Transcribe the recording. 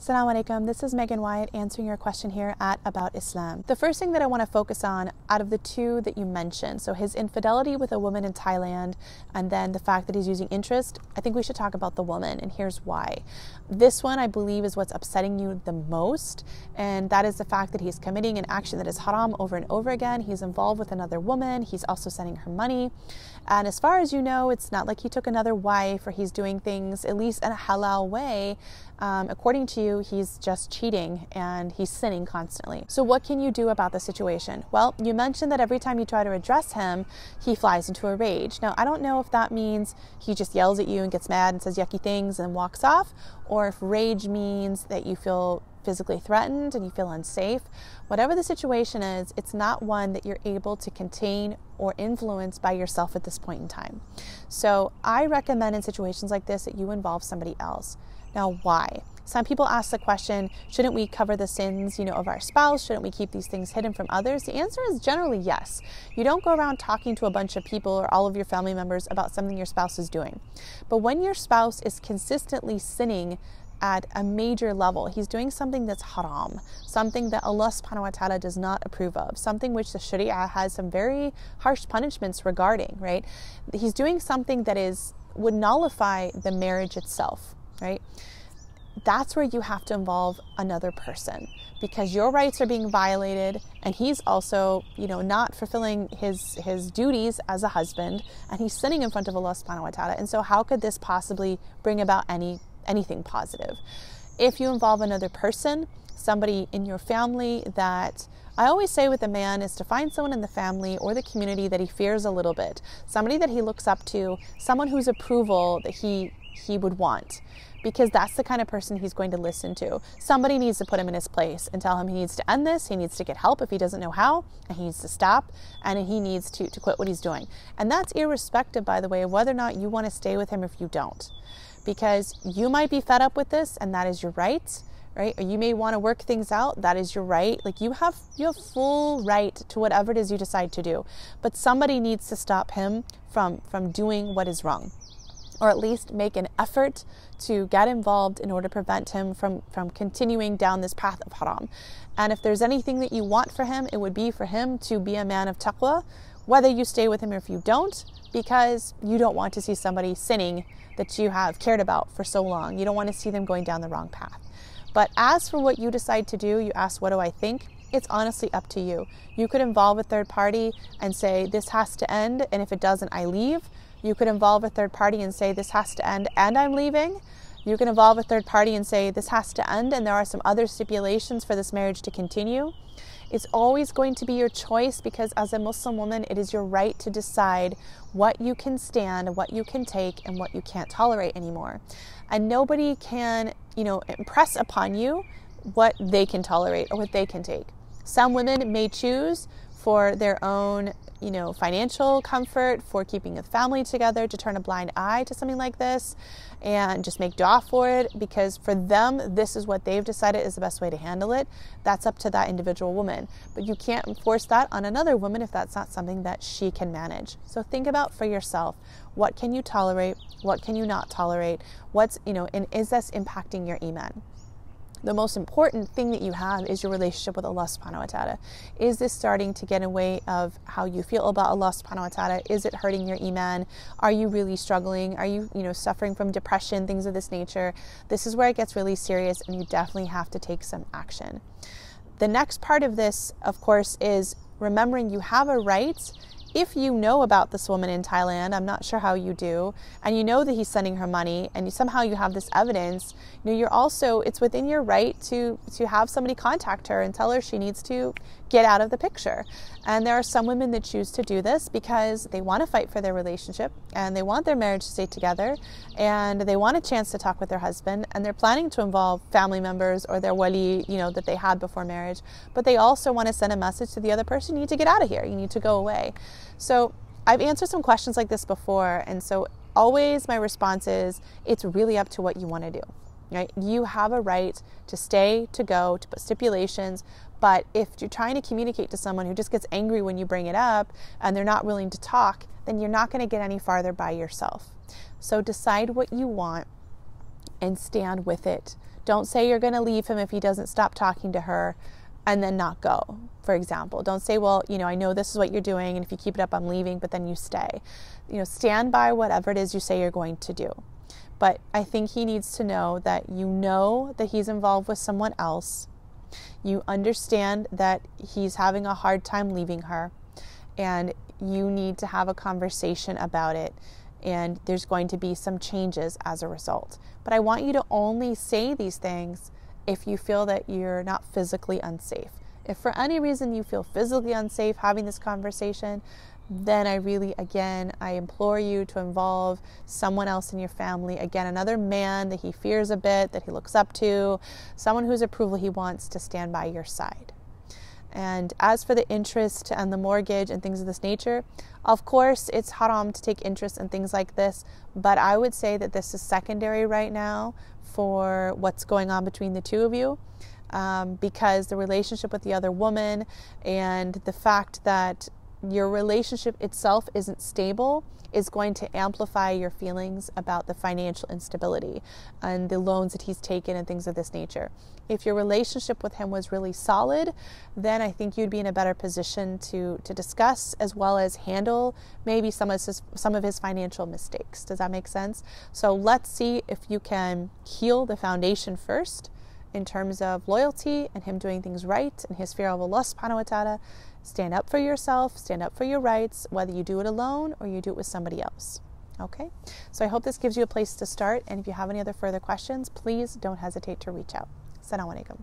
Assalamu alaikum, this is Megan Wyatt answering your question here at About Islam. The first thing that I want to focus on out of the two that you mentioned, so his infidelity with a woman in Thailand and then the fact that he's using interest, I think we should talk about the woman, and here's why. This one I believe is what's upsetting you the most, and that is the fact that he's committing an action that is haram over and over again. He's involved with another woman, he's also sending her money, and as far as you know, it's not like he took another wife or he's doing things at least in a halal way. According to you, he's just cheating and he's sinning constantly. So what can you do about the situation? Well, you mentioned that every time you try to address him, he flies into a rage. Now, I don't know if that means he just yells at you and gets mad and says yucky things and walks off, or if rage means that you feel physically threatened and you feel unsafe. Whatever the situation is, it's not one that you're able to contain or influence by yourself at this point in time. So I recommend in situations like this that you involve somebody else. Now, why? Some people ask the question, shouldn't we cover the sins, of our spouse? Shouldn't we keep these things hidden from others? The answer is generally yes. You don't go around talking to a bunch of people or all of your family members about something your spouse is doing. But when your spouse is consistently sinning at a major level, he's doing something that's haram, something that Allah subhanahu wa ta'ala does not approve of, something which the Sharia has some very harsh punishments regarding, right? He's doing something that would nullify the marriage itself, right? That's where you have to involve another person, because your rights are being violated and he's also, not fulfilling his duties as a husband, and he's sinning in front of Allah subhanahu wa ta'ala. And so how could this possibly bring about anything positive? If you involve another person, somebody in your family, that I always say with a man is to find someone in the family or the community that he fears a little bit, somebody that he looks up to, someone whose approval that he would want, because that's the kind of person he's going to listen to. Somebody needs to put him in his place and tell him he needs to end this, he needs to get help if he doesn't know how, and he needs to stop, and he needs to quit what he's doing. And that's irrespective, by the way, of whether or not you want to stay with him or if you don't. Because you might be fed up with this, and that is your right? Or you may want to work things out, that is your right. Like you have full right to whatever it is you decide to do. But somebody needs to stop him from doing what is wrong, or at least make an effort to get involved in order to prevent him from continuing down this path of haram. And if there's anything that you want for him, it would be for him to be a man of taqwa, whether you stay with him or if you don't, because you don't want to see somebody sinning that you have cared about for so long. You don't want to see them going down the wrong path. But as for what you decide to do, you ask, what do I think? It's honestly up to you. You could involve a third party and say, this has to end, and if it doesn't, I leave. You could involve a third party and say, this has to end and I'm leaving. You can involve a third party and say, this has to end and there are some other stipulations for this marriage to continue. It's always going to be your choice, because as a Muslim woman, it is your right to decide what you can stand, what you can take, and what you can't tolerate anymore. And nobody can, impress upon you what they can tolerate or what they can take. Some women may choose for their own financial comfort, for keeping the family together, to turn a blind eye to something like this and just make dua for it, because for them, this is what they've decided is the best way to handle it. That's up to that individual woman. But you can't enforce that on another woman if that's not something that she can manage. So think about for yourself, what can you tolerate? What can you not tolerate? And is this impacting your iman? The most important thing that you have is your relationship with Allah subhanahu wa ta'ala. Is this starting to get in the way of how you feel about Allah subhanahu wa ta'ala? Is it hurting your iman? Are you really struggling? Are you, suffering from depression, things of this nature? This is where it gets really serious, and you definitely have to take some action. The next part of this, of course, is remembering you have a right. If you know about this woman in Thailand, I'm not sure how you do, and you know that he's sending her money, and somehow you have this evidence, it's within your right to have somebody contact her and tell her she needs to get out of the picture. And there are some women that choose to do this because they want to fight for their relationship, and they want their marriage to stay together, and they want a chance to talk with their husband, and they're planning to involve family members or their wali, that they had before marriage, but they also want to send a message to the other person, you need to get out of here, you need to go away. So I've answered some questions like this before, and so always my response is, it's really up to what you want to do, right? You have a right to stay, to go, to put stipulations, but if you're trying to communicate to someone who just gets angry when you bring it up and they're not willing to talk, then you're not going to get any farther by yourself. So decide what you want and stand with it. Don't say you're going to leave him if he doesn't stop talking to her and then not go, for example. Don't say, well, I know this is what you're doing, and if you keep it up, I'm leaving, but then you stay. Stand by whatever it is you say you're going to do. But I think he needs to know that he's involved with someone else. You understand that he's having a hard time leaving her, and you need to have a conversation about it, and there's going to be some changes as a result. But I want you to only say these things if you feel that you're not physically unsafe. If for any reason you feel physically unsafe having this conversation, then I implore you to involve someone else in your family. Again, another man that he fears a bit, that he looks up to, someone whose approval he wants to stand by your side. And as for the interest and the mortgage and things of this nature, of course, it's haram to take interest in things like this, but I would say that this is secondary right now for what's going on between the two of you, because the relationship with the other woman and the fact that your relationship itself isn't stable is going to amplify your feelings about the financial instability and the loans that he's taken and things of this nature. If your relationship with him was really solid, then I think you'd be in a better position to discuss as well as handle maybe some of his financial mistakes. Does that make sense? So let's see if you can heal the foundation first in terms of loyalty and him doing things right and his fear of Allah subhanahu wa ta'ala. Stand up for yourself, stand up for your rights, whether you do it alone or you do it with somebody else. Okay? So I hope this gives you a place to start. And if you have any other further questions, please don't hesitate to reach out. Assalamu alaikum.